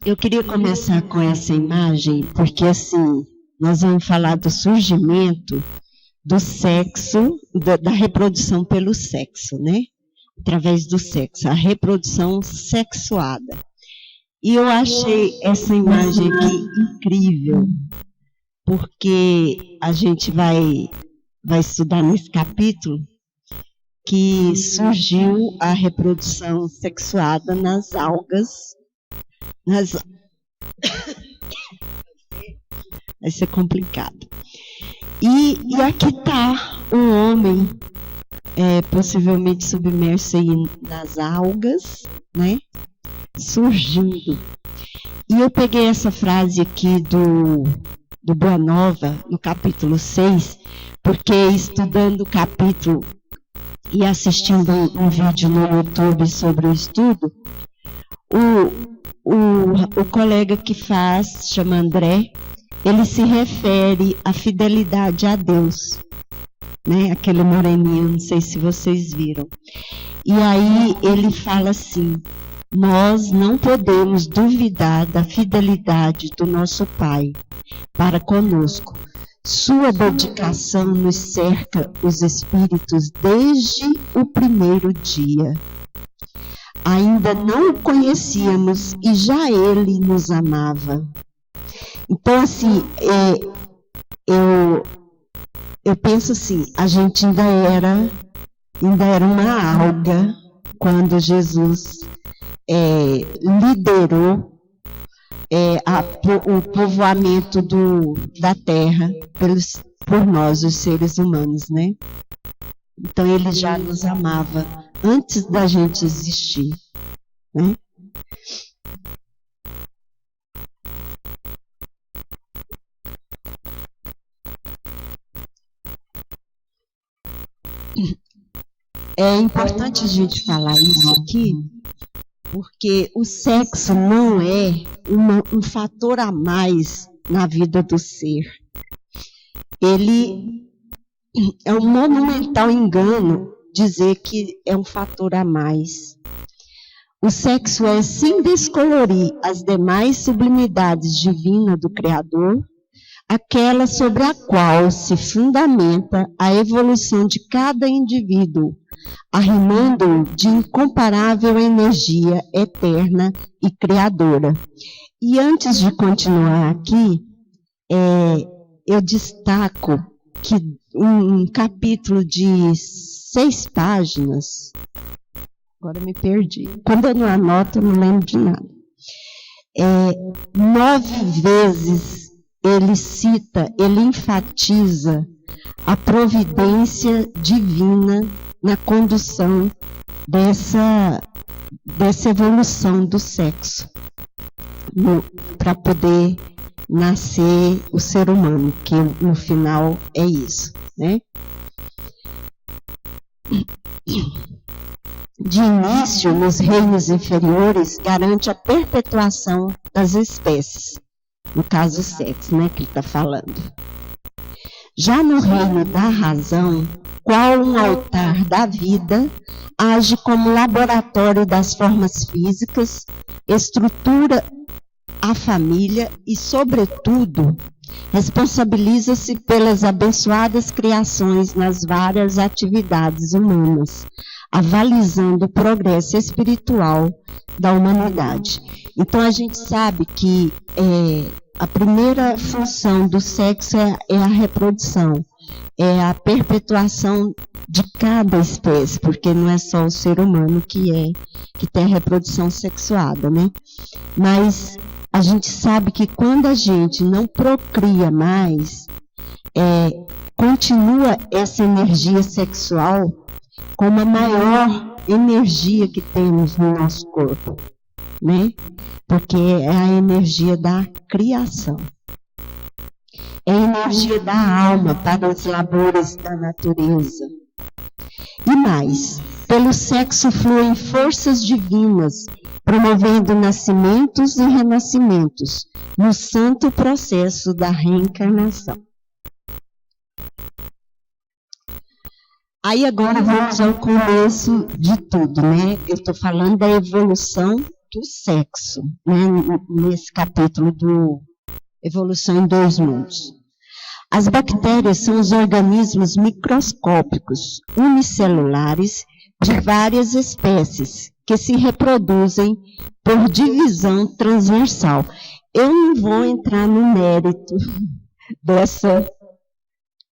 Eu queria começar com essa imagem, porque assim, nós vamos falar do surgimento do sexo, da reprodução pelo sexo, né? Através do sexo, a reprodução sexuada. E eu achei essa imagem aqui incrível, porque a gente vai estudar nesse capítulo que surgiu a reprodução sexuada nas algas, vai ser complicado. E aqui está um homem, possivelmente submerso aí nas algas, né? Surgindo. E eu peguei essa frase aqui do Boa Nova, no capítulo 6, porque estudando o capítulo e assistindo um vídeo no YouTube sobre o estudo, o colega que faz, chama André, ele se refere à fidelidade a Deus, né? Aquele moreninho, não sei se vocês viram. E aí ele fala assim: nós não podemos duvidar da fidelidade do nosso Pai para conosco. Sua dedicação nos cerca os espíritos desde o primeiro dia. Ainda não o conhecíamos e já ele nos amava. Então, assim, eu penso assim, a gente ainda era uma alga quando Jesus liderou o povoamento da terra por nós, os seres humanos, né? Então ele já nos amava antes da gente existir, né? É importante a gente falar isso aqui, porque o sexo não é um fator a mais na vida do ser. Ele é um monumental engano dizer que é um fator a mais. O sexo é, sem descolorir as demais sublimidades divinas do Criador, aquela sobre a qual se fundamenta a evolução de cada indivíduo, arrimando-o de incomparável energia eterna e criadora. E antes de continuar aqui, eu destaco que um capítulo de 6 páginas, agora me perdi, quando eu não anoto eu não lembro de nada, 9 vezes ele enfatiza a providência divina na condução dessa evolução do sexo, para poder nascer o ser humano, que no final é isso, né? De início, nos reinos inferiores, garante a perpetuação das espécies, no caso o sexo, né, que ele está falando. Já no reino da razão, qual um altar da vida, age como laboratório das formas físicas, estrutura a família e, sobretudo, responsabiliza-se pelas abençoadas criações nas várias atividades humanas, avalizando o progresso espiritual da humanidade. Então, a gente sabe que a primeira função do sexo é a reprodução, é a perpetuação de cada espécie, porque não é só o ser humano que tem a reprodução sexuada, né? Mas a gente sabe que quando a gente não procria mais, continua essa energia sexual como a maior energia que temos no nosso corpo, né? Porque é a energia da criação. É a energia da alma para os labores da natureza. E mais, pelo sexo fluem forças divinas, promovendo nascimentos e renascimentos no santo processo da reencarnação. Aí agora vamos ao começo de tudo, né? Eu estou falando da evolução do sexo, né? Nesse capítulo do Evolução em Dois Mundos. As bactérias são os organismos microscópicos, unicelulares, de várias espécies, que se reproduzem por divisão transversal. Eu não vou entrar no mérito dessa,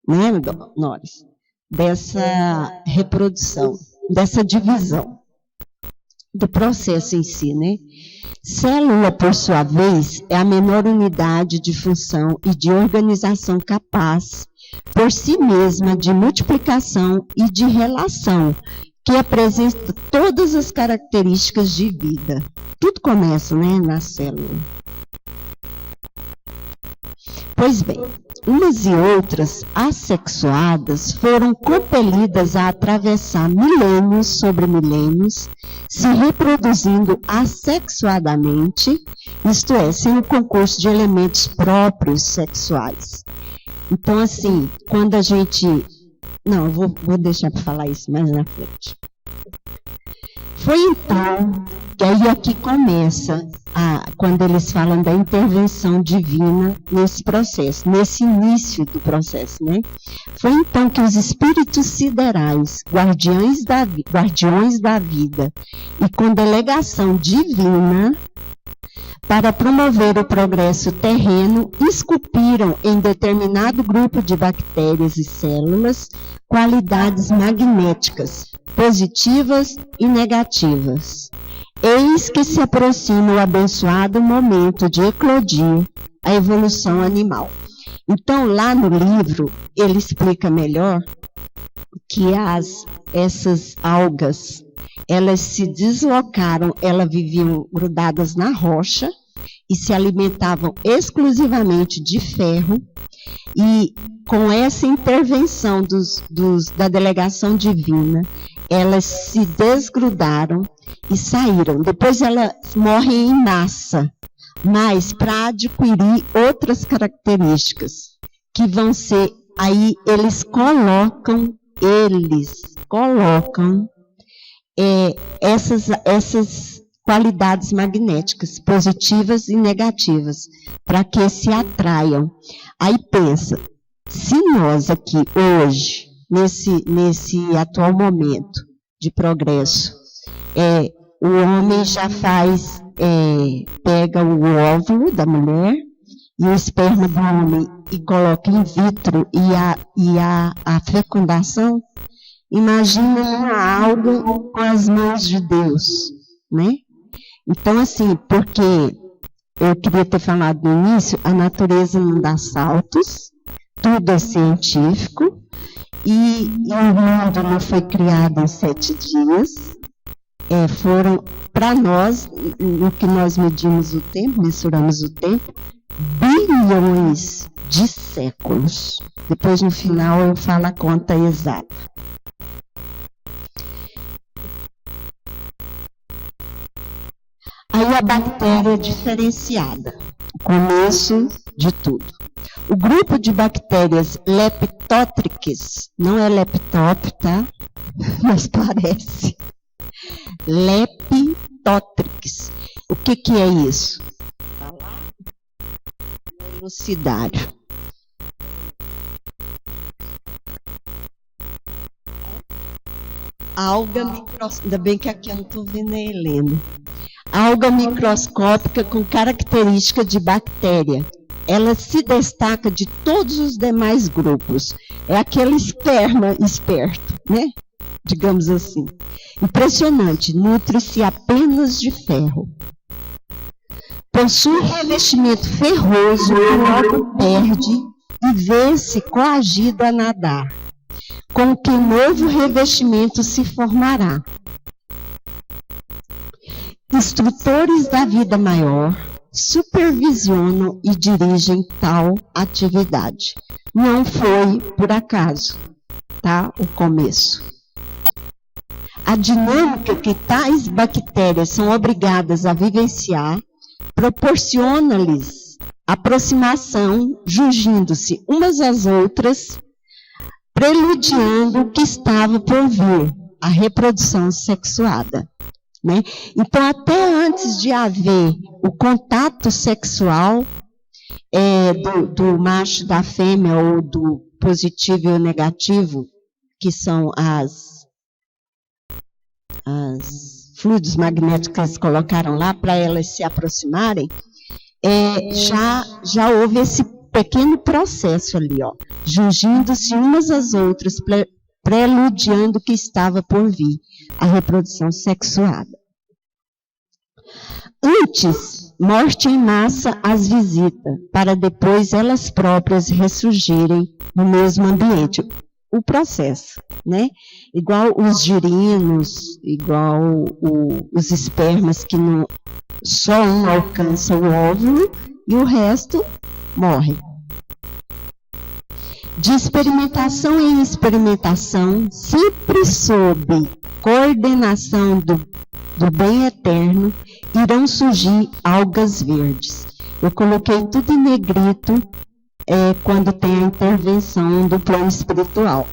né, Norris? Dessa reprodução, dessa divisão do processo em si, né? Célula, por sua vez, é a menor unidade de função e de organização capaz, por si mesma, de multiplicação e de relação, que apresenta todas as características de vida. Tudo começa, né, na célula. Pois bem, umas e outras, assexuadas, foram compelidas a atravessar milênios sobre milênios, se reproduzindo assexuadamente, isto é, sem o concurso de elementos próprios sexuais. Então, assim, quando a gente... Não, eu vou deixar para falar isso mais na frente. Foi então que aí aqui começa, quando eles falam da intervenção divina nesse processo, nesse início do processo, né? Foi então que os espíritos siderais, guardiões da vida, e com delegação divina, para promover o progresso terreno, esculpiram em determinado grupo de bactérias e células qualidades magnéticas, positivas e negativas. Eis que se aproxima o abençoado momento de eclodir a evolução animal. Então, lá no livro, ele explica melhor que essas algas, elas se deslocaram, elas viviam grudadas na rocha e se alimentavam exclusivamente de ferro, e com essa intervenção da delegação divina, elas se desgrudaram e saíram. Depois elas morrem em massa, mas para adquirir outras características, que vão ser, aí eles colocam essas qualidades magnéticas, positivas e negativas, para que se atraiam. Aí pensa, se nós aqui hoje, nesse atual momento de progresso, o homem já pega o óvulo da mulher e o esperma do homem e coloca in vitro e a fecundação, imagina uma alga com as mãos de Deus, né? Então, assim, porque eu queria ter falado no início, a natureza não dá saltos, tudo é científico, e o mundo não foi criado em 7 dias. Foram, para nós, no que nós medimos o tempo, mensuramos o tempo, bilhões de séculos. Depois, no final, eu falo a conta exata. Aí a bactéria diferenciada, o começo de tudo. O grupo de bactérias leptótricas, não é leptop, tá? Mas parece. Leptótricas. O que é isso? Está lá no elucidário. Alga microscópica, ainda bem que aqui eu não estou vendo a Helena. Alga microscópica com característica de bactéria. Ela se destaca de todos os demais grupos. É aquele esperma esperto, né? Digamos assim. Impressionante, nutre-se apenas de ferro. Possui revestimento ferroso que logo perde e vê-se coagido a nadar, com que novo revestimento se formará. Instrutores da vida maior supervisionam e dirigem tal atividade. Não foi por acaso, tá? O começo. A dinâmica que tais bactérias são obrigadas a vivenciar proporciona-lhes aproximação, jungindo-se umas às outras, preludiando o que estava por vir, a reprodução sexuada. Né? Então, até antes de haver o contato sexual do macho, da fêmea, ou do positivo e o negativo, que são as fluidos magnéticos que eles colocaram lá para elas se aproximarem, já houve esse pequeno processo ali, ó, jungindo-se umas às outras, preludiando o que estava por vir, a reprodução sexuada. Antes, morte em massa as visita, para depois elas próprias ressurgirem no mesmo ambiente. O processo, né? Igual os girinos, igual os espermas, que só um alcança o óvulo e o resto morre. De experimentação em experimentação, sempre sob coordenação do bem eterno, irão surgir algas verdes. Eu coloquei tudo em negrito quando tem a intervenção do plano espiritual.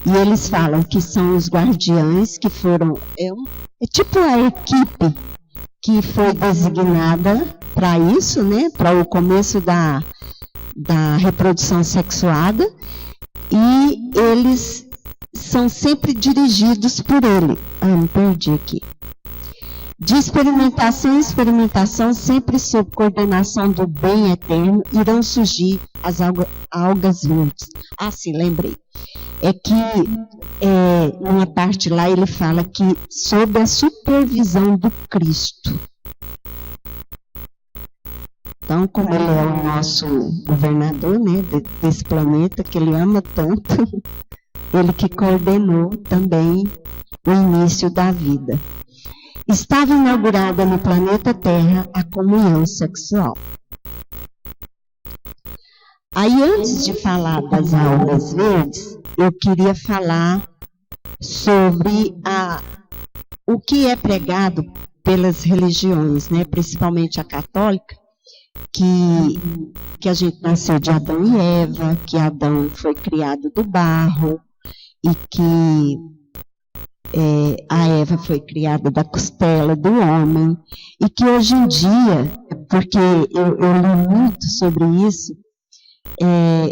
E eles falam que são os guardiães que foram... É tipo a equipe que foi designada para isso, né? Para o começo da reprodução sexuada. E eles são sempre dirigidos por ele. Me perdi aqui. De experimentação em experimentação, sempre sob coordenação do bem eterno, irão surgir as algas verdes. Sim, lembrei. É que, numa parte lá, ele fala que sob a supervisão do Cristo. Então, como ele é o nosso governador, né, desse planeta, que ele ama tanto, ele que coordenou também o início da vida. Estava inaugurada no planeta Terra a comunhão sexual. Aí, antes de falar das algas verdes, eu queria falar sobre o que é pregado pelas religiões, né, principalmente a católica, que a gente nasceu de Adão e Eva, que Adão foi criado do barro e que a Eva foi criada da costela do homem, e que hoje em dia, porque eu li muito sobre isso,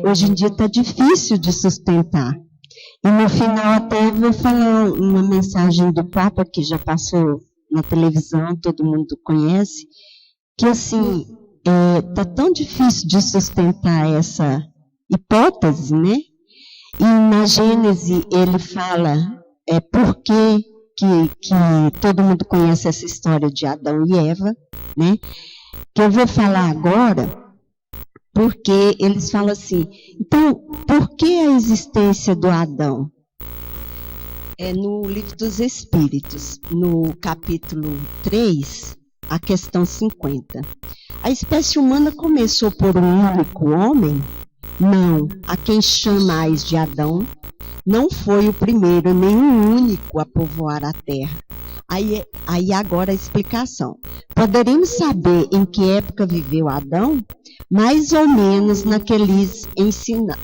hoje em dia está difícil de sustentar. E no final até vou falar uma mensagem do Papa, que já passou na televisão, todo mundo conhece, que assim, está tão difícil de sustentar essa hipótese, né? E na Gênesis ele fala... por que todo mundo conhece essa história de Adão e Eva, né? Que eu vou falar agora, porque eles falam assim, então, por que a existência do Adão? No Livro dos Espíritos, no capítulo 3, a questão 50. A espécie humana começou por um único homem? Não, a quem chamais de Adão, não foi o primeiro, nem o único a povoar a terra. Aí agora a explicação. Poderíamos saber em que época viveu Adão? Mais ou menos naqueles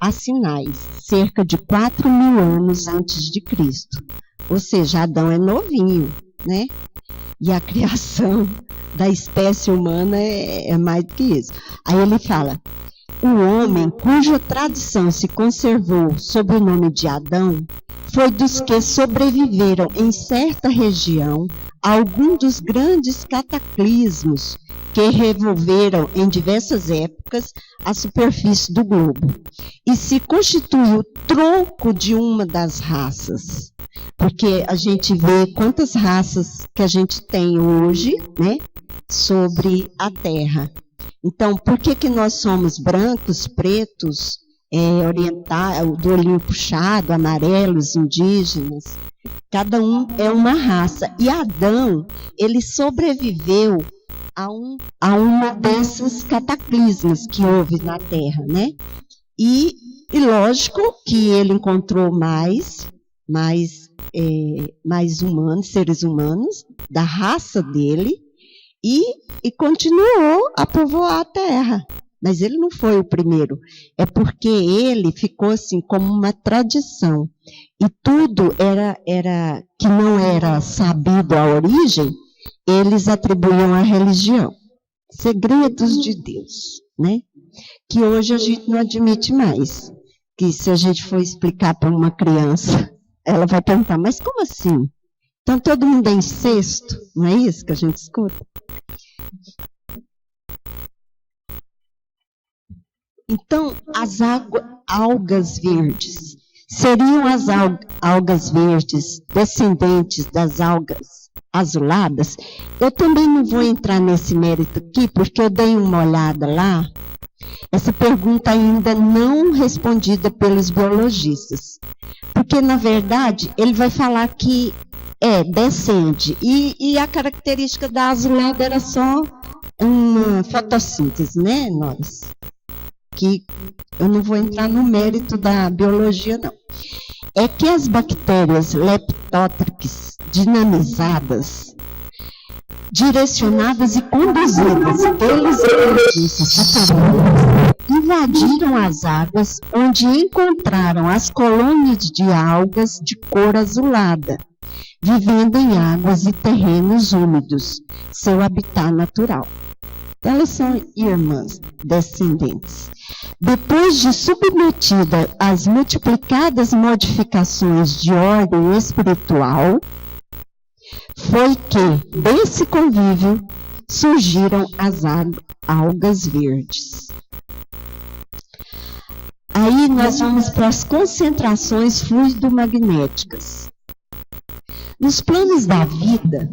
assinais, cerca de 4.000 anos antes de Cristo. Ou seja, Adão é novinho, né? E a criação da espécie humana é mais do que isso. Aí ele fala... O homem cuja tradição se conservou sob o nome de Adão foi dos que sobreviveram em certa região a algum dos grandes cataclismos que revolveram em diversas épocas a superfície do globo e se constituiu tronco de uma das raças. Porque a gente vê quantas raças que a gente tem hoje, né, sobre a Terra. Então, por que nós somos brancos, pretos, orientais, do olhinho puxado, amarelos, indígenas? Cada um é uma raça. E Adão, ele sobreviveu a uma dessas cataclismas que houve na Terra, né? E lógico que ele encontrou mais humanos, seres humanos, da raça dele, e continuou a povoar a terra, Mas ele não foi o primeiro. É porque ele ficou assim como uma tradição. E tudo que não era sabido a origem, eles atribuíam à religião. Segredos de Deus, né? Que hoje a gente não admite mais. Que se a gente for explicar para uma criança, ela vai perguntar, mas como assim? Então todo mundo é incesto? Não é isso que a gente escuta? Então, as algas verdes seriam as algas verdes descendentes das algas azuladas? Eu também não vou entrar nesse mérito aqui, porque eu dei uma olhada lá. Essa pergunta ainda não respondida pelos biologistas. Porque, na verdade, ele vai falar que descende. E a característica da azulada era só uma fotossíntese, né, nós? Que eu não vou entrar no mérito da biologia, não. É que as bactérias leptótricas dinamizadas, direcionadas e conduzidas pelos biologistas, invadiram as águas, onde encontraram as colônias de algas de cor azulada, vivendo em águas e terrenos úmidos, seu habitat natural. Então, elas são irmãs descendentes. Depois de submetida às multiplicadas modificações de ordem espiritual, foi que, desse convívio, surgiram as algas verdes. Aí nós vamos para as concentrações fluidomagnéticas. Nos planos da vida,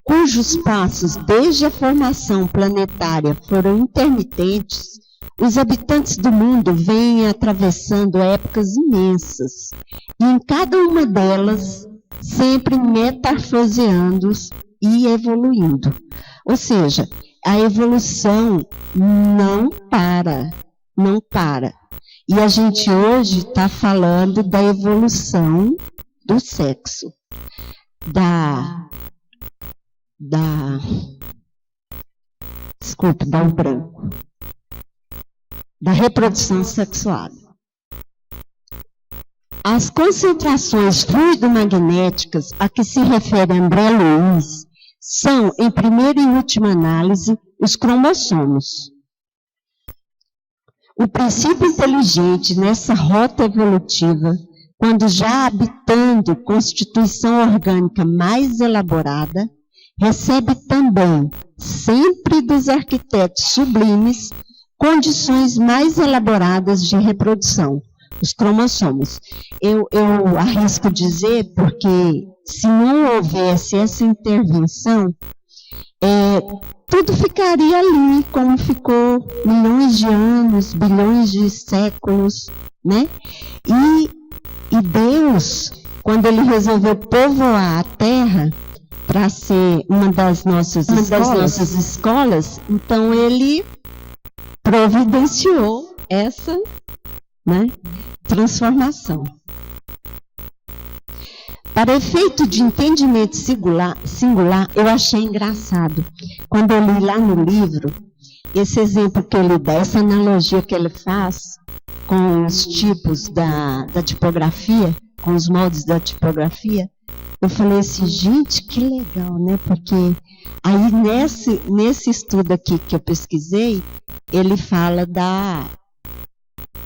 cujos passos desde a formação planetária foram intermitentes, os habitantes do mundo vêm atravessando épocas imensas, e em cada uma delas, sempre metamorfoseando e evoluindo. Ou seja, a evolução não para. E a gente hoje está falando da evolução do sexo, da reprodução sexual. As concentrações fluidomagnéticas a que se refere André Luiz são, em primeira e última análise, os cromossomos. O princípio inteligente nessa rota evolutiva, quando já habitando constituição orgânica mais elaborada, recebe também, sempre dos arquitetos sublimes, condições mais elaboradas de reprodução, os cromossomos. Eu arrisco dizer, porque se não houvesse essa intervenção, tudo ficaria ali, como ficou milhões de anos, bilhões de séculos, né? E Deus, quando Ele resolveu povoar a Terra para ser uma das nossas escolas, então Ele providenciou essa, né, transformação. Para efeito de entendimento singular, eu achei engraçado. Quando eu li lá no livro, esse exemplo que ele dá, essa analogia que ele faz com os tipos da tipografia, com os moldes da tipografia, eu falei assim, gente, que legal, né? Porque aí nesse estudo aqui que eu pesquisei, ele fala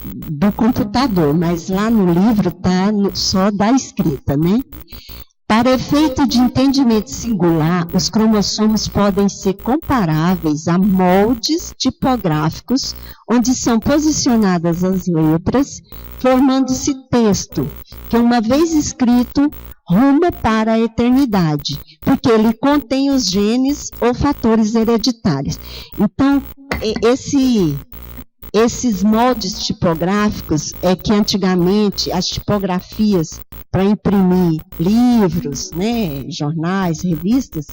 do computador, mas lá no livro está só da escrita, né? Para efeito de entendimento singular, os cromossomos podem ser comparáveis a moldes tipográficos, onde são posicionadas as letras, formando-se texto, que uma vez escrito, ruma para a eternidade, porque ele contém os genes ou fatores hereditários. Então, esses moldes tipográficos é que antigamente as tipografias para imprimir livros, né, jornais, revistas,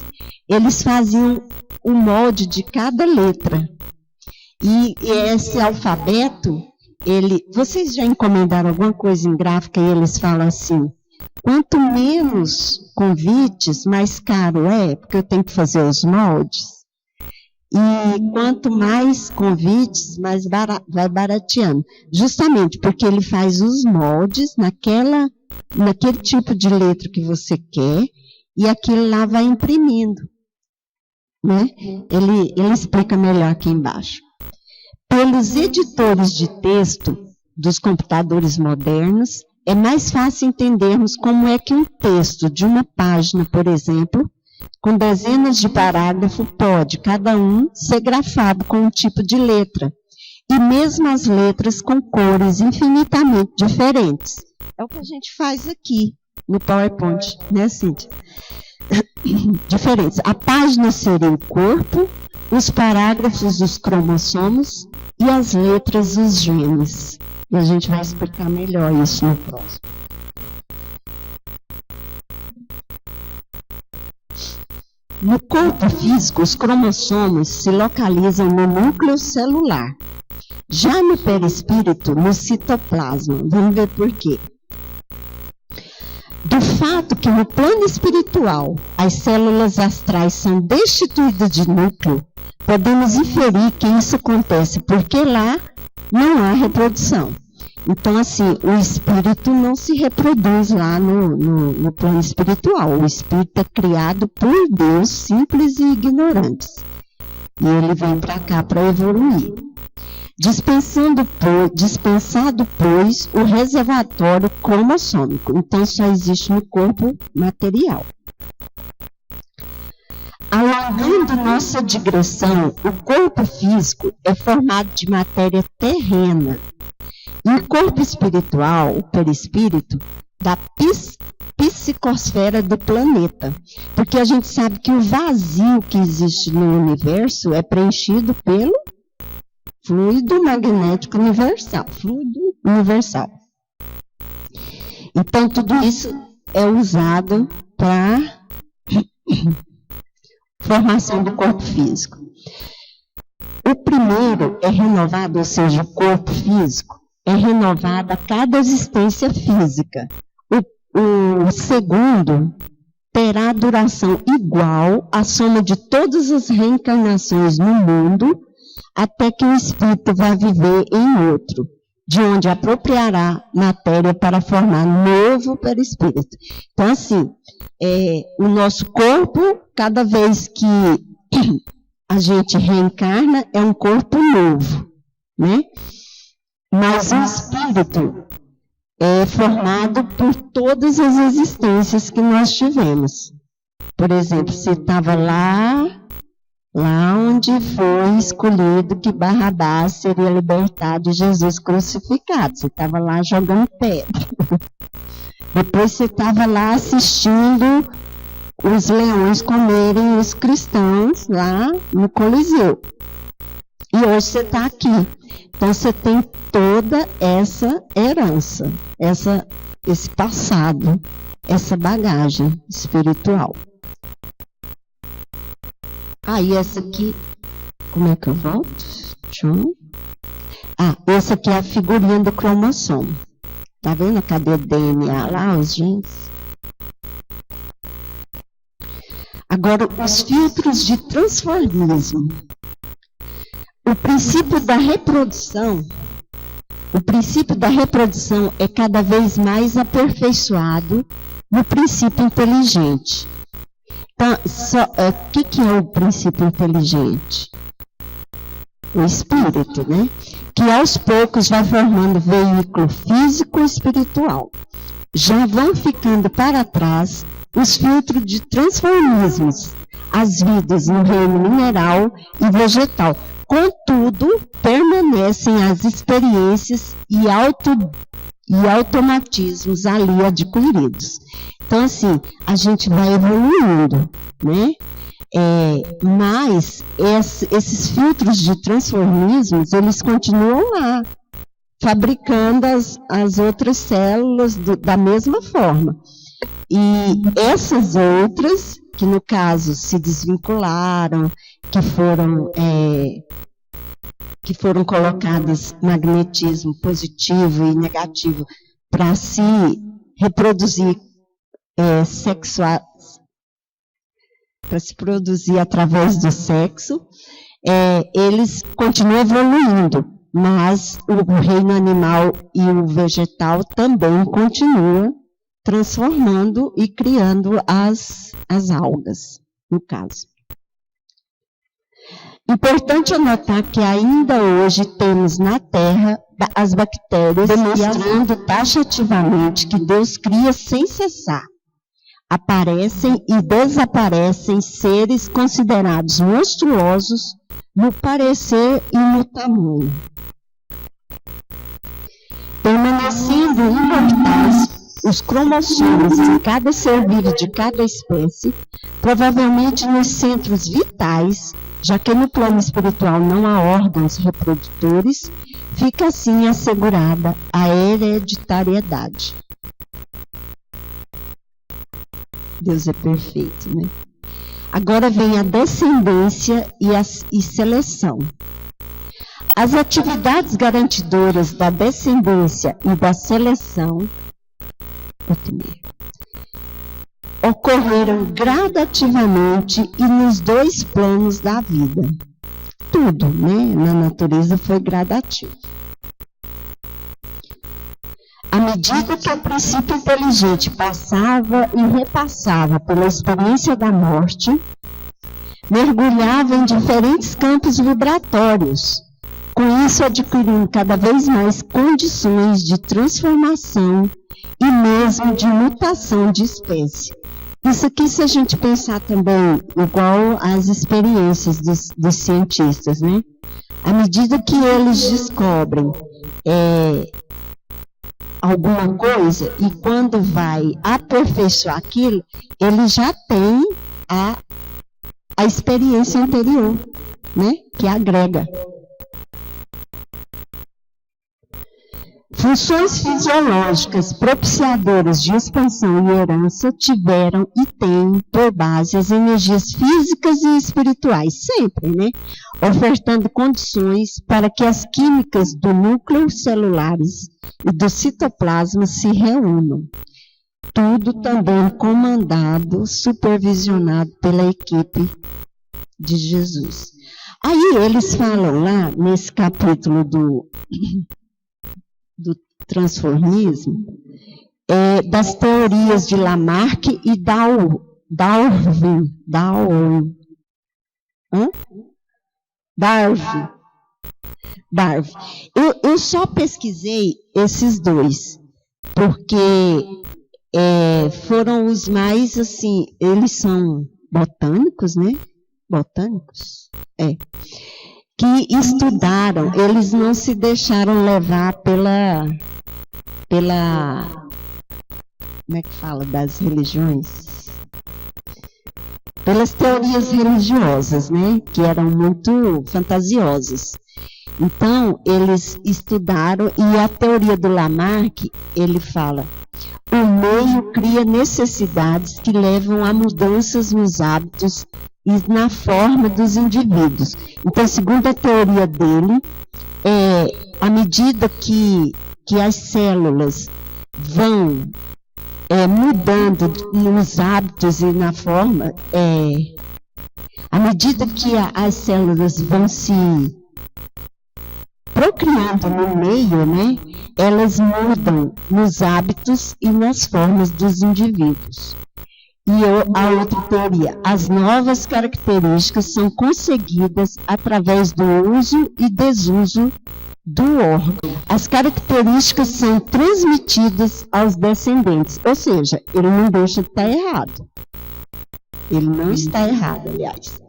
eles faziam o molde de cada letra. E esse alfabeto, vocês já encomendaram alguma coisa em gráfica e eles falam assim, quanto menos convites, mais caro é, porque eu tenho que fazer os moldes. E quanto mais convites, mais vai barateando. Justamente porque ele faz os moldes naquele tipo de letra que você quer, e aquilo lá vai imprimindo. Né? Ele explica melhor aqui embaixo. Pelos editores de texto dos computadores modernos, é mais fácil entendermos como é que um texto de uma página, por exemplo, com dezenas de parágrafos, pode, cada um, ser grafado com um tipo de letra. E mesmo as letras com cores infinitamente diferentes. É o que a gente faz aqui no PowerPoint, né, Cíntia? Diferentes. A página seria o corpo, os parágrafos os cromossomos e as letras os genes. E a gente vai explicar melhor isso no próximo. No corpo físico, os cromossomos se localizam no núcleo celular. Já no perispírito, no citoplasma. Vamos ver por quê. Do fato que no plano espiritual as células astrais são destituídas de núcleo, podemos inferir que isso acontece porque lá não há reprodução. Então, assim, o espírito não se reproduz lá no plano espiritual. O espírito é criado por Deus, simples e ignorantes. E ele vem para cá para evoluir. Dispensado, pois, o reservatório cromossômico. Então, só existe no corpo material. Alongando nossa digressão, o corpo físico é formado de matéria terrena. E o corpo espiritual, o perispírito, da psicosfera do planeta. Porque a gente sabe que o vazio que existe no universo é preenchido pelo fluido magnético universal. Fluido universal. Então, tudo isso é usado para formação do corpo físico. O primeiro é renovado, ou seja, o corpo físico, é renovado a cada existência física. O segundo terá duração igual à soma de todas as reencarnações no mundo, até que o espírito vá viver em outro, de onde apropriará matéria para formar novo perispírito. Então, assim, o nosso corpo, cada vez que a gente reencarna, é um corpo novo, né? Mas o espírito é formado por todas as existências que nós tivemos. Por exemplo, você estava lá onde foi escolhido que Barrabás seria libertado e Jesus crucificado. Você estava lá jogando pedra. Depois você estava lá assistindo os leões comerem os cristãos lá no Coliseu. E hoje você está aqui. Então você tem toda essa herança, esse passado, essa bagagem espiritual. E essa aqui, como é que eu volto? Essa aqui é a figurinha do cromossomo. Tá vendo? Cadê o DNA lá, os genes? Agora, os filtros de transformismo. O princípio da reprodução é cada vez mais aperfeiçoado no princípio inteligente. Então, o que é o princípio inteligente? O espírito, né? Que aos poucos vai formando veículo físico e espiritual. Já vão ficando para trás os filtros de transformismos, as vidas no reino mineral e vegetal. Contudo, permanecem as experiências e automatismos ali adquiridos. Então, assim, a gente vai evoluindo, né? Mas esses filtros de transformismos, eles continuam lá, fabricando as outras células da mesma forma. E essas outras, que no caso se desvincularam, que foram colocadas magnetismo positivo e negativo para se reproduzir para se produzir através do sexo, eles continuam evoluindo, mas o reino animal e o vegetal também continuam transformando e criando as algas, no caso. Importante anotar que ainda hoje temos na Terra as bactérias demonstrando taxativamente que Deus cria sem cessar. Aparecem e desaparecem seres considerados monstruosos no parecer e no tamanho. Permanecendo imortais os cromossomos de cada ser vivo de cada espécie, provavelmente nos centros vitais, já que no plano espiritual não há órgãos reprodutores, fica assim assegurada a hereditariedade. Deus é perfeito, né? Agora vem a descendência e seleção. As atividades garantidoras da descendência e da seleção ocorreram gradativamente e nos dois planos da vida. Tudo, né, na natureza foi gradativo. À medida que o princípio inteligente passava e repassava pela experiência da morte, mergulhava em diferentes campos vibratórios, com isso adquirindo cada vez mais condições de transformação e mesmo de mutação de espécie. Isso aqui, se a gente pensar também, igual às experiências dos cientistas, né? À medida que eles descobrem alguma coisa e quando vai aperfeiçoar aquilo, ele já tem a experiência anterior, né? Que agrega. Funções fisiológicas propiciadoras de expansão e herança tiveram e têm por base as energias físicas e espirituais, sempre, né? Ofertando condições para que as químicas do núcleo celulares e do citoplasma se reúnam. Tudo também comandado, supervisionado pela equipe de Jesus. Aí eles falam lá, nesse capítulo do transformismo, das teorias de Lamarck e Darwin. Eu só pesquisei esses dois, porque foram os mais, assim, eles são botânicos, né? Botânicos? Que estudaram, eles não se deixaram levar pela como é que fala, das religiões? Pelas teorias religiosas, né? Que eram muito fantasiosas. Então, eles estudaram, e a teoria do Lamarck, ele fala, o meio cria necessidades que levam a mudanças nos hábitos e na forma dos indivíduos. Então, segundo a teoria dele, à medida que as células vão mudando nos hábitos e na forma, à medida que as células vão se procriando no meio, né, elas mudam nos hábitos e nas formas dos indivíduos. E a outra teoria, as novas características são conseguidas através do uso e desuso do órgão. As características são transmitidas aos descendentes, ou seja, ele não deixa de estar errado. Ele não está errado, aliás.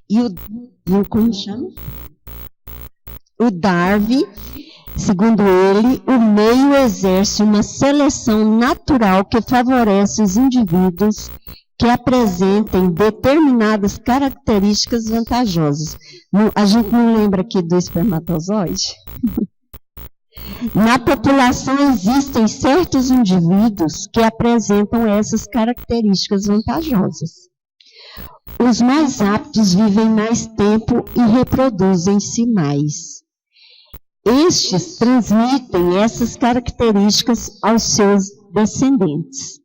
E como chama? O Darwin, segundo ele, o meio exerce uma seleção natural que favorece os indivíduos que apresentem determinadas características vantajosas. A gente não lembra aqui do espermatozoide? Na população existem certos indivíduos que apresentam essas características vantajosas. Os mais aptos vivem mais tempo e reproduzem-se mais. Estes transmitem essas características aos seus descendentes.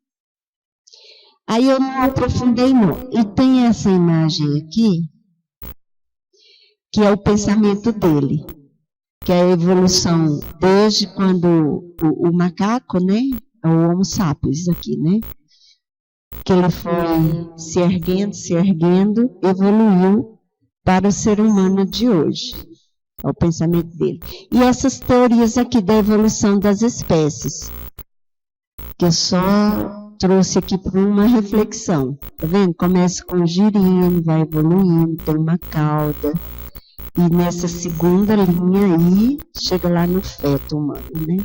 Aí eu não aprofundei não. E tem essa imagem aqui, que é o pensamento dele, que é a evolução desde quando o macaco, né, o Homo sapiens aqui, né, que ele foi se erguendo, evoluiu para o ser humano de hoje. É o pensamento dele. E essas teorias aqui da evolução das espécies, que eu só trouxe aqui para uma reflexão. Tá vendo? Começa com o girino, vai evoluindo, tem uma cauda. E nessa segunda linha aí, chega lá no feto humano, né?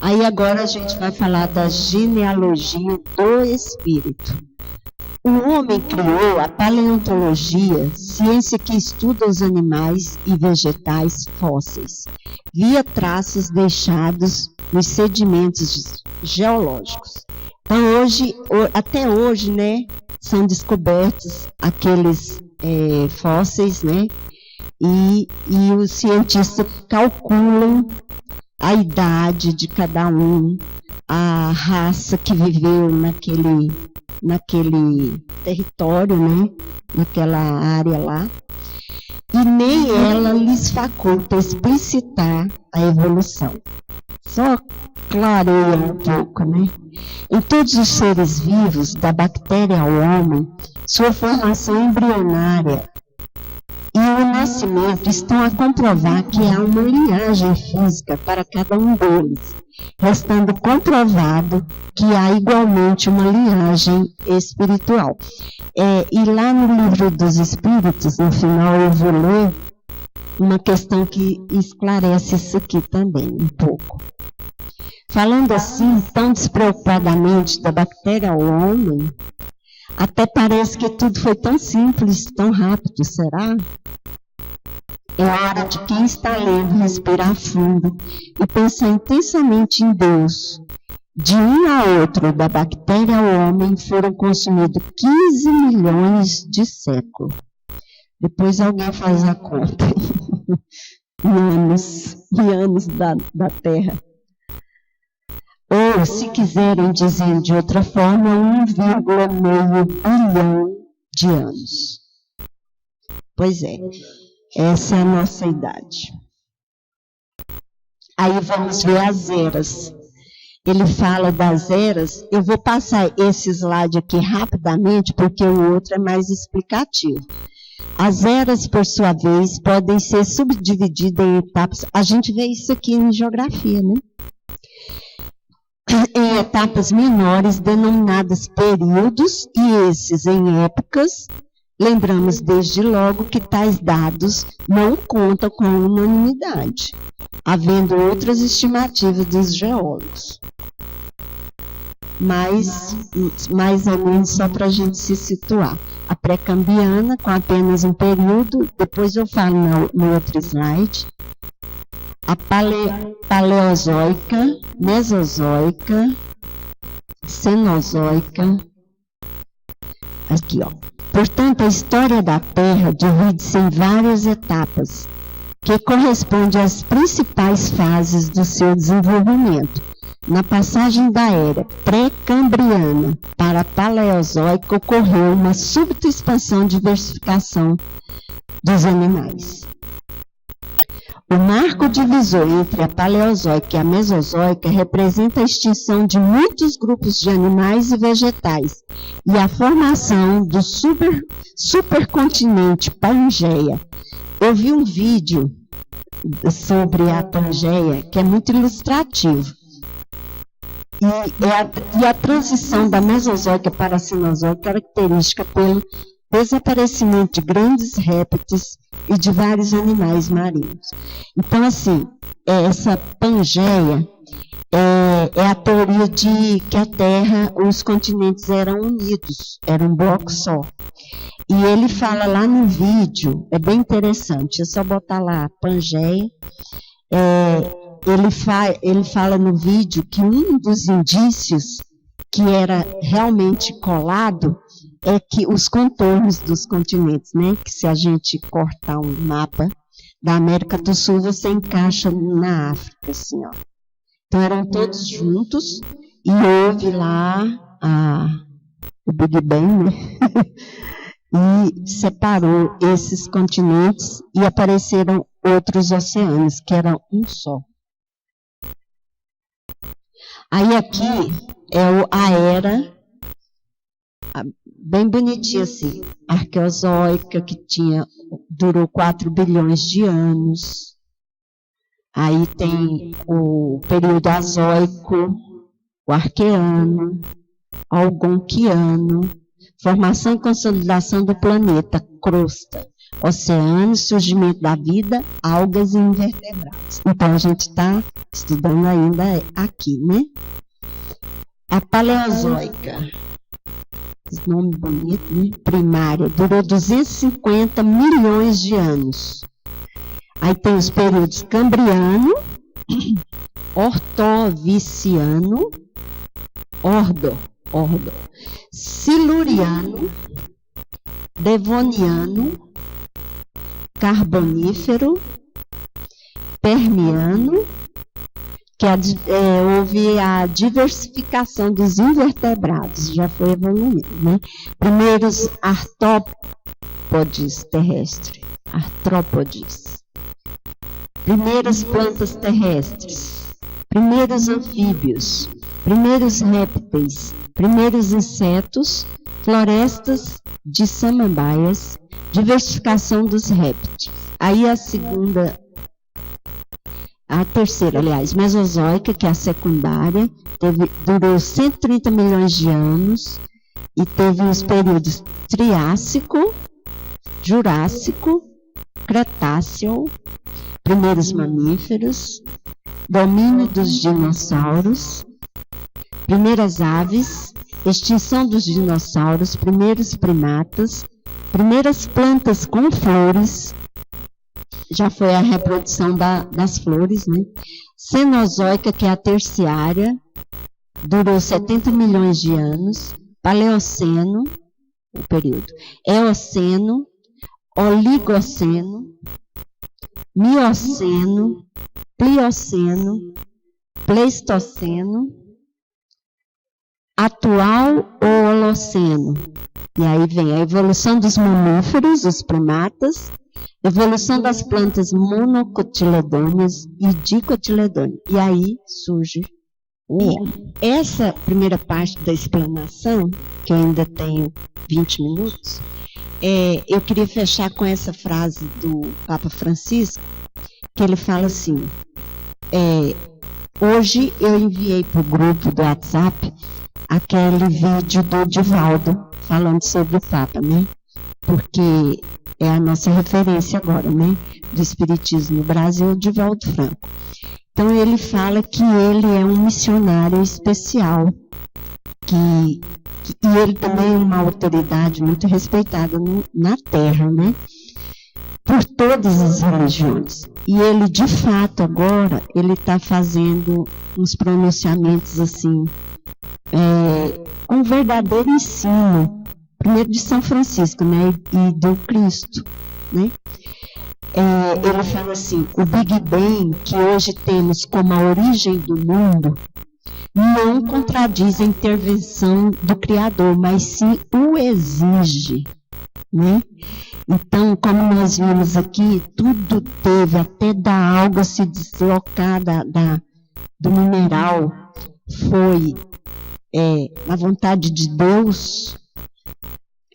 Aí agora a gente vai falar da genealogia do espírito. O homem criou a paleontologia, ciência que estuda os animais e vegetais fósseis, via traços deixados nos sedimentos geológicos. Então até hoje, né, são descobertos aqueles fósseis, né, e os cientistas calculam a idade de cada um, a raça que viveu naquele território, né? Naquela área lá. E nem ela lhes faculta explicitar a evolução. Só clareia um pouco, né? Em todos os seres vivos, da bactéria ao homem, sua formação embrionária e o nascimento estão a comprovar que há uma linhagem física para cada um deles, restando comprovado que há igualmente uma linhagem espiritual. E lá no livro dos Espíritos, no final eu vou ler uma questão que esclarece isso aqui também, um pouco. Falando assim, tão despreocupadamente da bactéria ao homem, até parece que tudo foi tão simples, tão rápido, será? É hora de quem está lendo respirar fundo e pensar intensamente em Deus. De um a outro, da bactéria ao homem, foram consumidos 15 milhões de séculos. Depois alguém faz a conta. em anos da Terra. Ou, se quiserem dizer de outra forma, 1,5 bilhão de anos. Pois é, essa é a nossa idade. Aí vamos ver as eras. Ele fala das eras. Eu vou passar esse slide aqui rapidamente, porque o outro é mais explicativo. As eras, por sua vez, podem ser subdivididas em etapas. A gente vê isso aqui em geografia, né? Em etapas menores, denominadas períodos, e esses em épocas. Lembramos desde logo que tais dados não contam com a unanimidade, havendo outras estimativas dos geólogos. Mas, mais ou menos só para a gente se situar. A pré-cambriana, com apenas um período, depois eu falo no outro slide. A paleozoica, mesozoica, cenozoica. Aqui, ó. Portanto, a história da Terra divide-se em várias etapas, que correspondem às principais fases do seu desenvolvimento. Na passagem da era pré-cambriana para a paleozoica, ocorreu uma súbita expansão e diversificação dos animais. O marco divisor entre a paleozoica e a mesozoica representa a extinção de muitos grupos de animais e vegetais e a formação do supercontinente Pangeia. Eu vi um vídeo sobre a Pangeia que é muito ilustrativo. E a transição da mesozoica para a cenozoica característica pelo desaparecimento de grandes répteis e de vários animais marinhos. Então, assim, essa Pangeia é a teoria de que a Terra, os continentes eram unidos, era um bloco só. E ele fala lá no vídeo, é bem interessante, é só botar lá Pangeia. Ele fala no vídeo que um dos indícios que era realmente colado é que os contornos dos continentes, né? Que se a gente cortar um mapa da América do Sul, você encaixa na África, assim, ó. Então eram todos juntos e houve lá o Big Bang, né? e separou esses continentes e apareceram outros oceanos, que eram um só. Aí aqui é a era, bem bonitinha assim, arqueozoica, que durou 4 bilhões de anos. Aí tem o período azoico, o arqueano, algonquiano, formação e consolidação do planeta, crosta, oceano, surgimento da vida, algas e invertebrados. Então, a gente está estudando ainda aqui, né? A paleozoica, nome bonito, né? Primária, durou 250 milhões de anos. Aí tem os períodos cambriano, ortoviciano, siluriano, devoniano, carbonífero, permiano, que houve a diversificação dos invertebrados, já foi evoluindo, né? Primeiros artrópodes terrestres, primeiras plantas terrestres, primeiros anfíbios, primeiros répteis, primeiros insetos, florestas de samambaias, diversificação dos répteis. Aí a terceira, mesozoica, que é a secundária, durou 130 milhões de anos e teve os períodos Triássico, Jurássico, Cretáceo, primeiros mamíferos, domínio dos dinossauros, primeiras aves, extinção dos dinossauros, primeiros primatas, primeiras plantas com flores, já foi a reprodução das flores, né? Cenozoica, que é a terciária, durou 70 milhões de anos, Paleoceno, o período, Eoceno, Oligoceno, Mioceno, Plioceno, Pleistoceno, atual Holoceno. E aí vem a evolução dos mamíferos, os primatas, evolução das plantas monocotiledôneas e dicotiledôneas. E aí surge o homem. Essa primeira parte da explanação, que eu ainda tenho 20 minutos, eu queria fechar com essa frase do Papa Francisco, que ele fala assim, hoje eu enviei para o grupo do WhatsApp aquele vídeo do Divaldo falando sobre o Papa, né? Porque é a nossa referência agora, né? Do Espiritismo no Brasil, o Divaldo Franco. Então ele fala que ele é um missionário especial, e ele também é uma autoridade muito respeitada na Terra, né? Por todas as religiões. E ele, de fato, agora, ele está fazendo uns pronunciamentos assim, com verdadeiro ensino, primeiro de São Francisco, né? E do Cristo, né? Ele fala assim, o Big Bang, que hoje temos como a origem do mundo, não contradiz a intervenção do Criador, mas sim o exige, né? Então, como nós vimos aqui, tudo teve, até da água se deslocar do mineral, foi a vontade de Deus.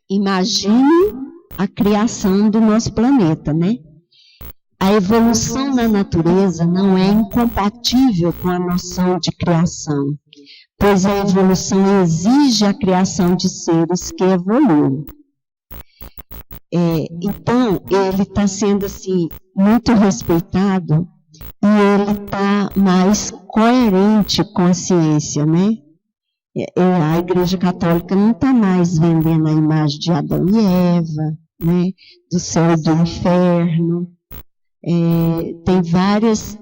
Imagine a criação do nosso planeta, né? A evolução na natureza não é incompatível com a noção de criação, pois a evolução exige a criação de seres que evoluem. Então, ele está sendo assim, muito respeitado e ele está mais coerente com a ciência, né? A Igreja Católica não está mais vendendo a imagem de Adão e Eva, né? Do céu e do inferno. Tem várias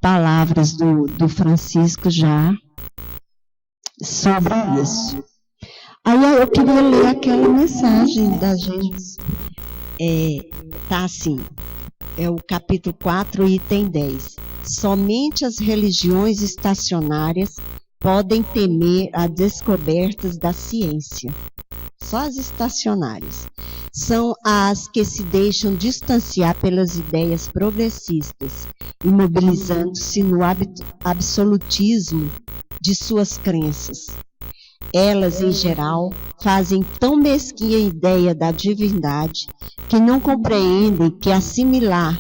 palavras do Francisco já sobre isso. Aí eu queria ler aquela mensagem da gente. Tá assim, é o capítulo 4, item 10. Somente as religiões estacionárias podem temer as descobertas da ciência. Só as estacionárias. São as que se deixam distanciar pelas ideias progressistas, imobilizando-se no absolutismo de suas crenças. Elas, em geral, fazem tão mesquinha ideia da divindade que não compreendem que assimilar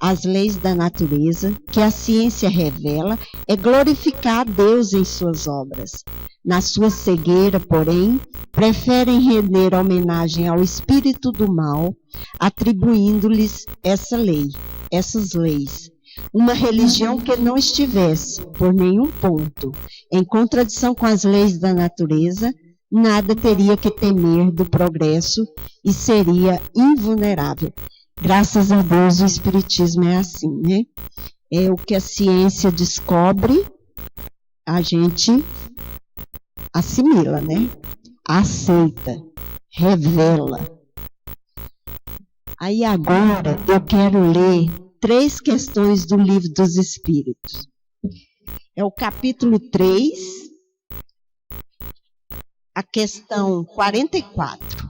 as leis da natureza, que a ciência revela, é glorificar a Deus em suas obras. Na sua cegueira, porém, preferem render homenagem ao espírito do mal, atribuindo-lhes essas leis. Uma religião que não estivesse, por nenhum ponto, em contradição com as leis da natureza, nada teria que temer do progresso e seria invulnerável. Graças a Deus o Espiritismo é assim, né? É o que a ciência descobre, a gente assimila, né? Aceita, revela. Aí agora eu quero ler 3 questões do Livro dos Espíritos. É o capítulo 3, a questão 44.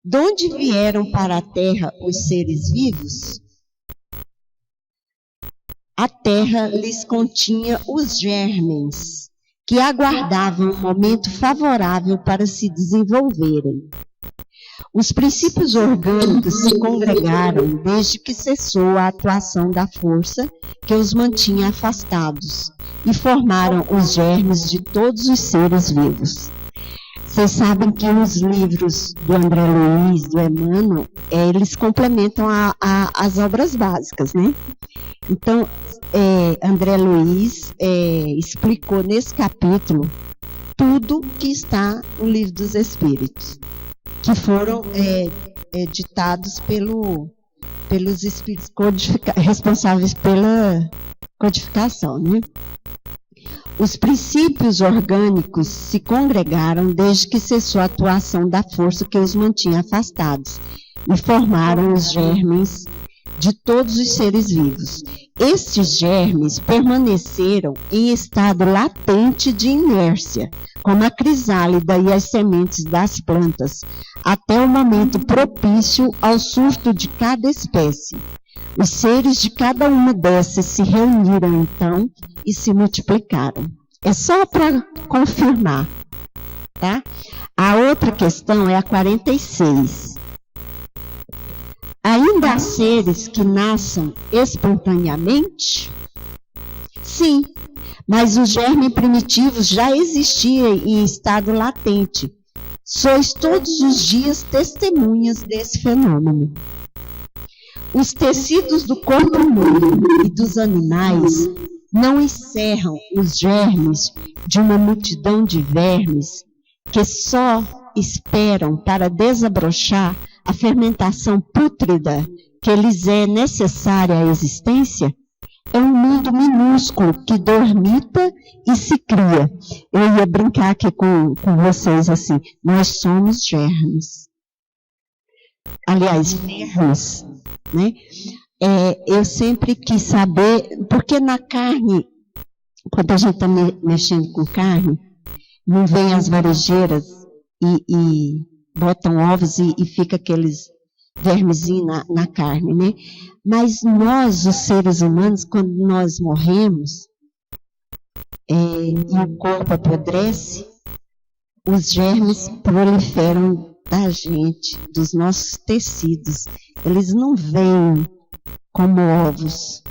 De onde vieram para a Terra os seres vivos? A Terra lhes continha os germens, que aguardavam um momento favorável para se desenvolverem. Os princípios orgânicos se congregaram desde que cessou a atuação da força que os mantinha afastados e formaram os germes de todos os seres vivos. Vocês sabem que os livros do André Luiz, do Emmanuel, eles complementam as obras básicas, né? Então, André Luiz explicou nesse capítulo tudo que está no Livro dos Espíritos, que foram ditados pelos espíritos responsáveis pela codificação, né? Os princípios orgânicos se congregaram desde que cessou a atuação da força que os mantinha afastados e formaram os germes de todos os seres vivos. Estes germes permaneceram em estado latente de inércia, como a crisálida e as sementes das plantas, até o momento propício ao surto de cada espécie. Os seres de cada uma dessas se reuniram então e se multiplicaram. É só para confirmar, tá? A outra questão é a 46. Ainda há seres que nasçam espontaneamente? Sim, mas o germe primitivo já existia em estado latente. Sois todos os dias testemunhas desse fenômeno. Os tecidos do corpo humano e dos animais não encerram os germes de uma multidão de vermes que só esperam para desabrochar a fermentação pútrida que lhes é necessária à existência? É um mundo minúsculo que dormita e se cria. Eu ia brincar aqui com vocês assim, nós somos germes. Aliás, vermes, né? Eu sempre quis saber, porque na carne, quando a gente está mexendo com carne, não vem as varejeiras e botam ovos e fica aqueles vermezinhos na carne, né? Mas nós, os seres humanos, quando nós morremos e o corpo apodrece, os germes proliferam da gente, dos nossos tecidos. Eles não vêm como ovos.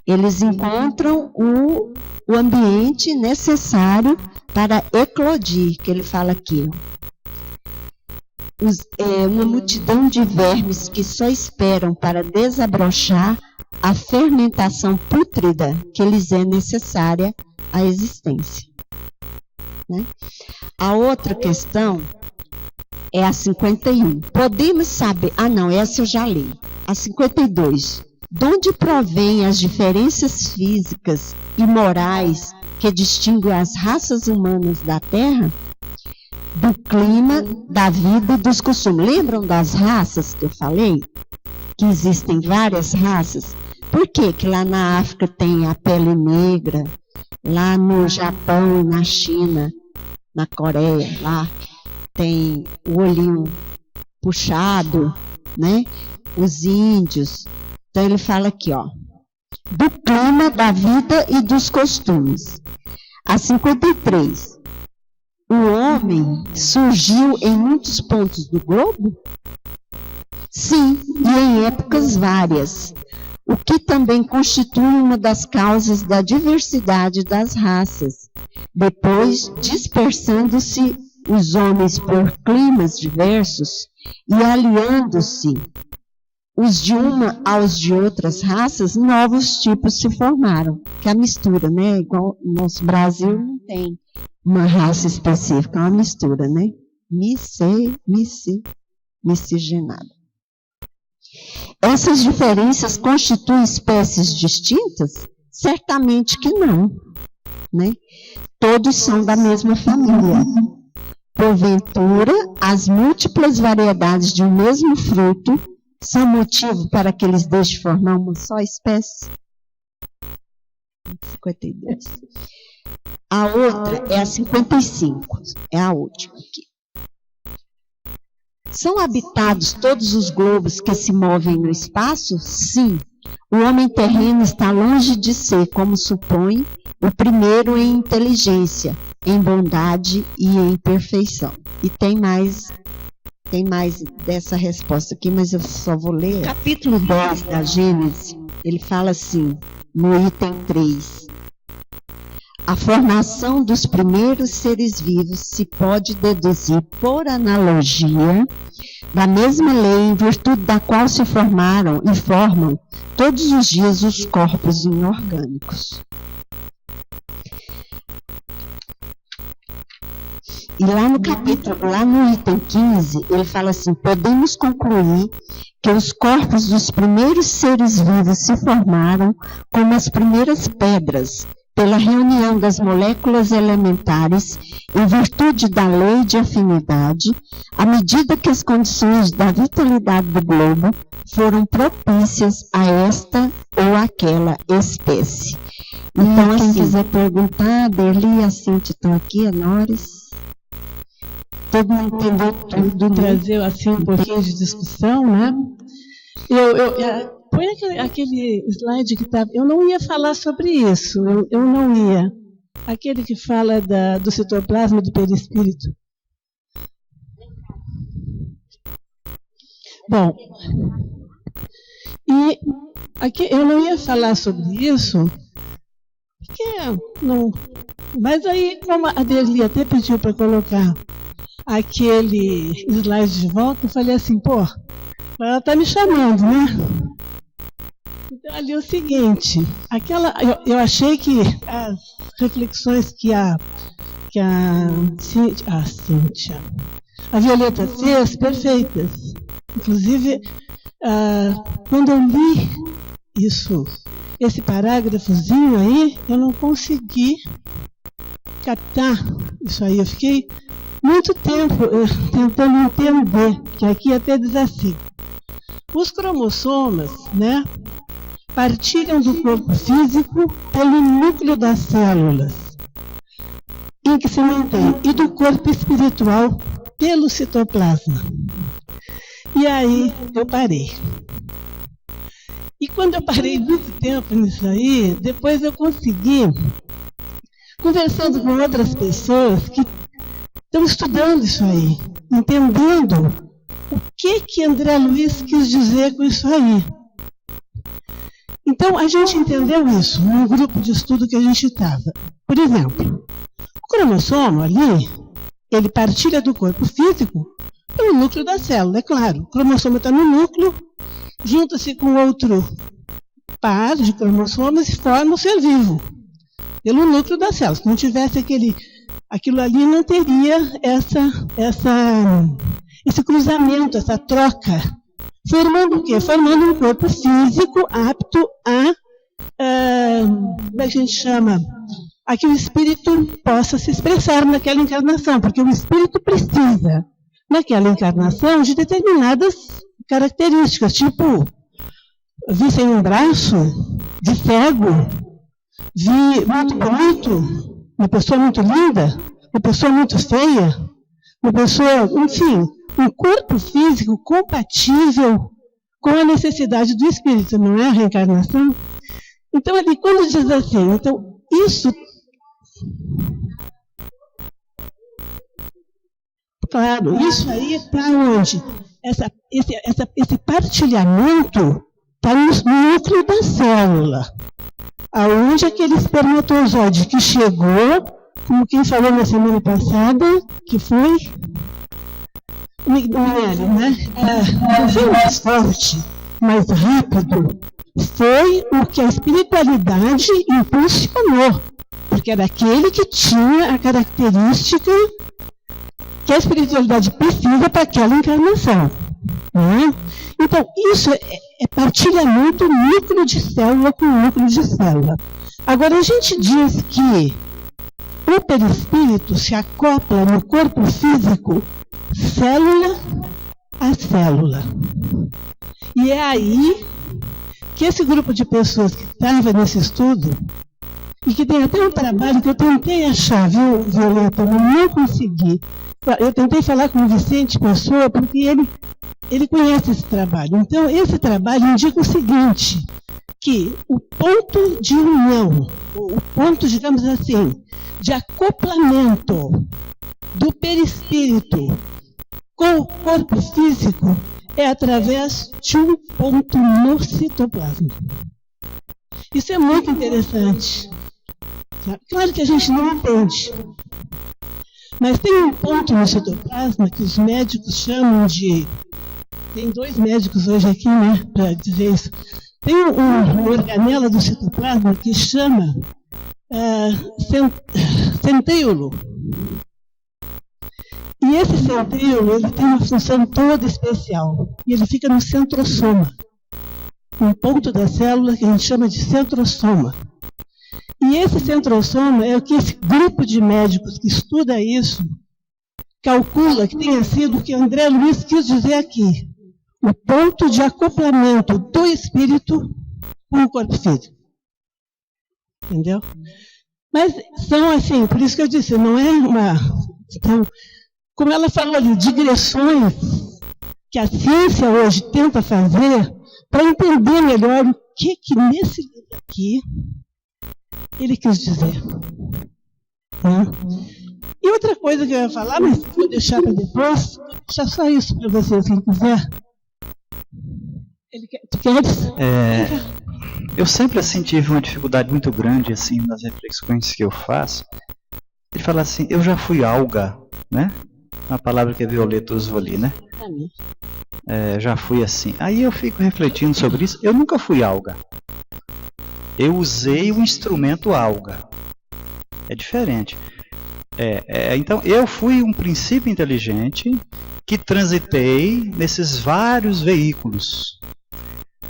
Eles encontram o ambiente necessário para eclodir, que ele fala aqui. Uma multidão de vermes que só esperam para desabrochar a fermentação pútrida que lhes é necessária à existência. Né? A outra questão é a 51. Podemos saber... não, essa eu já li. A 52. De onde provém as diferenças físicas e morais que distinguem as raças humanas da Terra? Do clima, da vida e dos costumes. Lembram das raças que eu falei? Que existem várias raças. Por que lá na África tem a pele negra, Lá no Japão e na China, na Coreia, lá tem o olhinho puxado, né? Os índios. Então ele fala aqui, ó, do clima, da vida e dos costumes. A 53. O homem surgiu em muitos pontos do globo? Sim, e em épocas várias, o que também constitui uma das causas da diversidade das raças. Depois, dispersando-se os homens por climas diversos e aliando-se os de uma aos de outras raças, novos tipos se formaram. Que é a mistura, né? Igual no nosso Brasil não tem uma raça específica, é uma mistura, né? Miscigenada. Essas diferenças constituem espécies distintas? Certamente que não, né? Todos são da mesma família. Porventura, as múltiplas variedades de um mesmo fruto são motivo para que eles deixem formar uma só espécie? 52. A outra é a 55, é a última aqui. São habitados todos os globos que se movem no espaço? Sim. O homem terreno está longe de ser, como supõe, o primeiro em inteligência, em bondade e em perfeição. E tem mais dessa resposta aqui, mas eu só vou ler. Capítulo 10 da Gênesis, ele fala assim, no item 3. A formação dos primeiros seres vivos se pode deduzir por analogia da mesma lei em virtude da qual se formaram e formam todos os dias os corpos inorgânicos. E lá no capítulo, lá no item 15, ele fala assim, podemos concluir que os corpos dos primeiros seres vivos se formaram como as primeiras pedras, pela reunião das moléculas elementares, em virtude da lei de afinidade, à medida que as condições da vitalidade do globo foram propícias a esta ou aquela espécie. Então, quem quiser perguntar, a Derli e a Cintia estão aqui, a Nores. Todo mundo entendeu tudo. Trazer assim um pouquinho de discussão, né? Põe aquele slide que estava. Eu não ia falar sobre isso, eu não ia. Aquele que fala do citoplasma do perispírito. Bom, e aqui eu não ia falar sobre isso, porque não. Mas aí, como a Derli até pediu para colocar aquele slide de volta, eu falei assim, pô, ela está me chamando, né? Então, ali é o seguinte, eu achei que as reflexões que a Cíntia, a Violeta fez, perfeitas. Inclusive, quando eu li esse parágrafozinho aí, eu não consegui captar isso aí. Eu fiquei muito tempo tentando entender, que aqui até diz assim, os cromossomas, né? Partilham do corpo físico pelo núcleo das células em que se mantém, e do corpo espiritual pelo citoplasma. E aí eu parei. E quando eu parei muito tempo nisso aí, depois eu consegui, conversando com outras pessoas que estão estudando isso aí, entendendo o que André Luiz quis dizer com isso aí. Então, a gente entendeu isso num grupo de estudo que a gente estava. Por exemplo, o cromossomo ali, ele partilha do corpo físico pelo núcleo da célula, é claro. O cromossomo está no núcleo, junta-se com outro par de cromossomos e forma o ser vivo, pelo núcleo da célula. Se não tivesse aquilo ali, não teria esse cruzamento, essa troca. Formando o quê? Formando um corpo físico apto como a gente chama? A que o espírito possa se expressar naquela encarnação, porque o espírito precisa, naquela encarnação, de determinadas características, tipo, vir sem um braço, de cego, vi muito bonito, uma pessoa muito linda, uma pessoa muito feia, uma pessoa, enfim, um corpo físico compatível com a necessidade do espírito, não é a reencarnação? Então, ali, quando diz assim, então, isso... Claro, isso aí está onde? Esse partilhamento está no núcleo da célula. Aonde aquele espermatozoide que chegou, como quem falou na semana passada, que foi... né? Não foi mais forte, mais rápido. Foi o que a espiritualidade impulsionou. Porque era aquele que tinha a característica que a espiritualidade precisa para aquela encarnação. Né? Então, isso é partilhamento núcleo de célula com núcleo de célula. Agora, a gente diz que o perispírito se acopla no corpo físico célula a célula. E é aí que esse grupo de pessoas que estava nesse estudo, e que tem até um trabalho que eu tentei achar, viu, Violeta, eu não consegui. Eu tentei falar com o Vicente Pessoa, porque ele conhece esse trabalho. Então, esse trabalho indica o seguinte, que o ponto de união, o ponto, digamos assim, de acoplamento do perispírito com o corpo físico é através de um ponto no citoplasma. Isso é muito interessante. Claro que a gente não entende. Mas tem um ponto no citoplasma que os médicos chamam de... Tem 2 médicos hoje aqui, né, para dizer isso. Tem uma organela do citoplasma que chama centríolo. E esse centríolo, ele tem uma função toda especial. E ele fica no centrosoma. Um ponto da célula que a gente chama de centrosoma. E esse centrosoma é o que esse grupo de médicos que estuda isso calcula que tenha sido o que André Luiz quis dizer aqui. O ponto de acoplamento do espírito com o corpo físico. Entendeu? Mas são assim, por isso que eu disse, não é uma... Então, como ela falou ali, digressões que a ciência hoje tenta fazer para entender melhor o que nesse livro aqui ele quis dizer. E outra coisa que eu ia falar, mas vou deixar para depois, vou deixar só isso para você, se quiser. Tu queres? Eu sempre assim tive uma dificuldade muito grande assim nas reflexões que eu faço. Ele fala assim, eu já fui alga, né? Uma palavra que a Violeta usou ali, né? Já fui assim. Aí eu fico refletindo sobre isso. Eu nunca fui alga. Eu usei o instrumento alga. É diferente. Então, eu fui um princípio inteligente que transitei nesses vários veículos.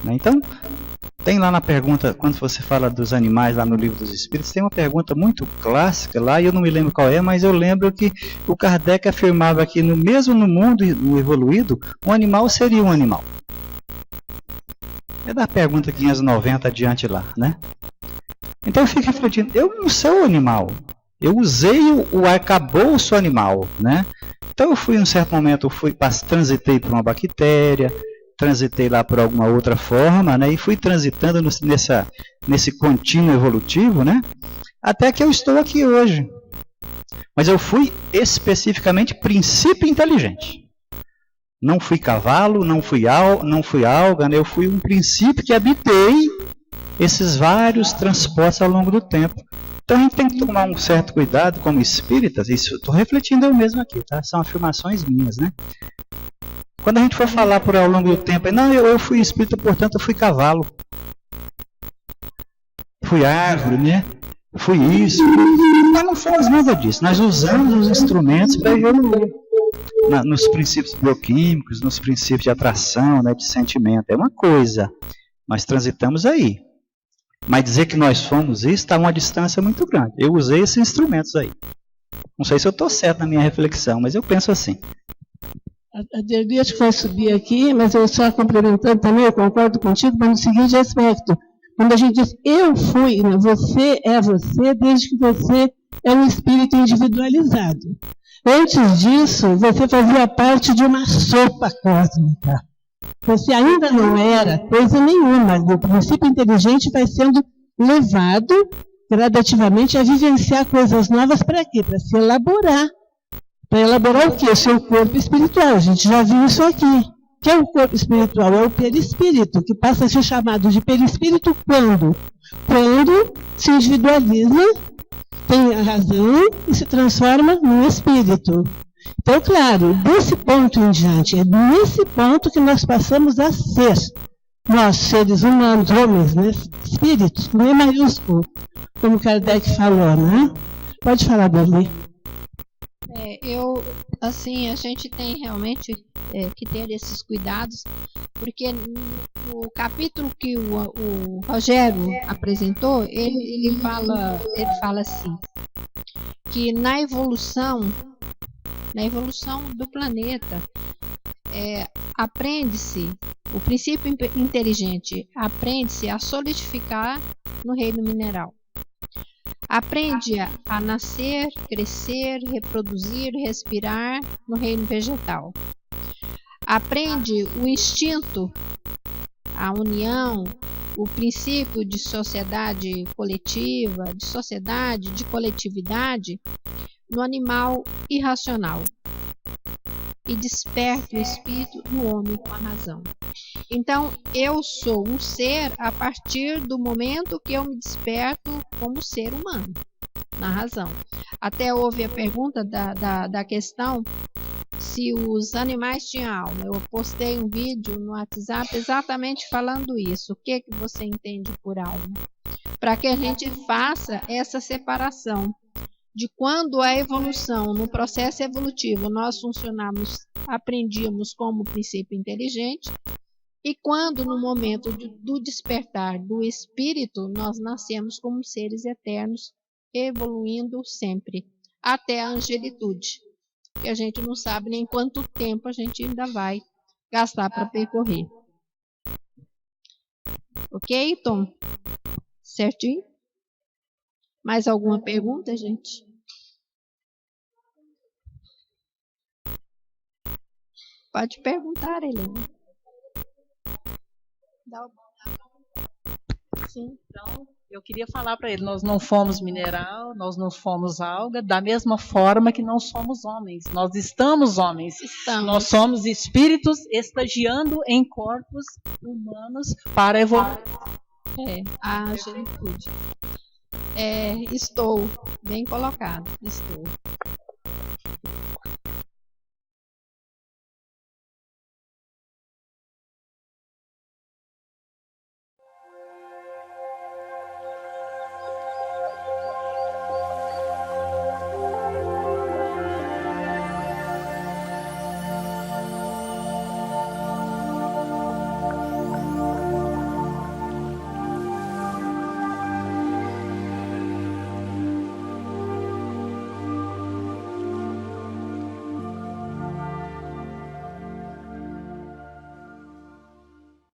Então, tem lá na pergunta, quando você fala dos animais lá no Livro dos Espíritos, tem uma pergunta muito clássica lá, e eu não me lembro qual é, mas eu lembro que o Kardec afirmava que mesmo no mundo evoluído, um animal seria um animal. É da pergunta 590 adiante lá, né? Então eu fico refletindo, eu não sou animal, eu usei o arcabouço animal, né? Então eu fui, em um certo momento, transitei por uma bactéria, transitei lá por alguma outra forma, né? E fui transitando nesse contínuo evolutivo, né? Até que eu estou aqui hoje. Mas eu fui especificamente princípio inteligente. Não fui cavalo, não fui alga, né? Eu fui um princípio que habitei esses vários transportes ao longo do tempo. Então a gente tem que tomar um certo cuidado como espíritas, isso eu estou refletindo eu mesmo aqui, tá? São afirmações minhas, né? Quando a gente for falar por ao longo do tempo, não, eu fui espírita, portanto eu fui cavalo. Fui árvore, né? Fui isso. Nós não fomos nada disso, nós usamos os instrumentos para evoluir. Nos princípios bioquímicos, nos princípios de atração, né, de sentimento, é uma coisa. Nós transitamos aí. Mas dizer que nós fomos isso está a uma distância muito grande. Eu usei esses instrumentos aí. Não sei se eu estou certo na minha reflexão, mas eu penso assim. A Derli acho que vai subir aqui, mas eu só complementando também, eu concordo contigo, mas no seguinte aspecto. Quando a gente diz eu fui, né? Você é você, desde que você é um espírito individualizado. Antes disso, você fazia parte de uma sopa cósmica. Você ainda não era coisa nenhuma. O princípio inteligente vai sendo levado gradativamente a vivenciar coisas novas para quê? Para se elaborar. Para elaborar o quê? O seu corpo espiritual. A gente já viu isso aqui. O que é o corpo espiritual? É o perispírito, que passa a ser chamado de perispírito quando? Quando se individualiza, tem a razão e se transforma no espírito. Então, claro, desse ponto em diante, é nesse ponto que nós passamos a ser. Nós, seres humanos, homens, né? Espíritos, não é maiúsculo, como Kardec falou, né? Pode falar, Dali. A gente tem realmente que ter esses cuidados, porque no capítulo que o Rogério apresentou, ele fala assim, que na evolução do planeta, aprende-se, o princípio inteligente aprende-se a solidificar no reino mineral. Aprende a nascer, crescer, reproduzir, respirar no reino vegetal. Aprende o instinto, a união, o princípio de sociedade coletiva, de coletividade no animal irracional. E desperta o espírito no homem com a razão. Então, eu sou um ser a partir do momento que eu me desperto como ser humano, na razão. Até houve a pergunta da questão se os animais tinham alma. Eu postei um vídeo no WhatsApp exatamente falando isso. O que você entende por alma? Para que a gente faça essa separação de quando a evolução, no processo evolutivo, nós aprendíamos como princípio inteligente, e quando no momento do despertar do espírito, nós nascemos como seres eternos, evoluindo sempre, até a angelitude, que a gente não sabe nem quanto tempo a gente ainda vai gastar para percorrer. Ok, Tom? Certinho? Mais alguma pergunta, gente? Pode perguntar, Helena. Sim. Então, eu queria falar para ele, nós não fomos mineral, nós não fomos alga, da mesma forma que não somos homens. Nós estamos homens. Nós somos espíritos estagiando em corpos humanos para evoluir. A angelitude. Estou bem colocado, estou.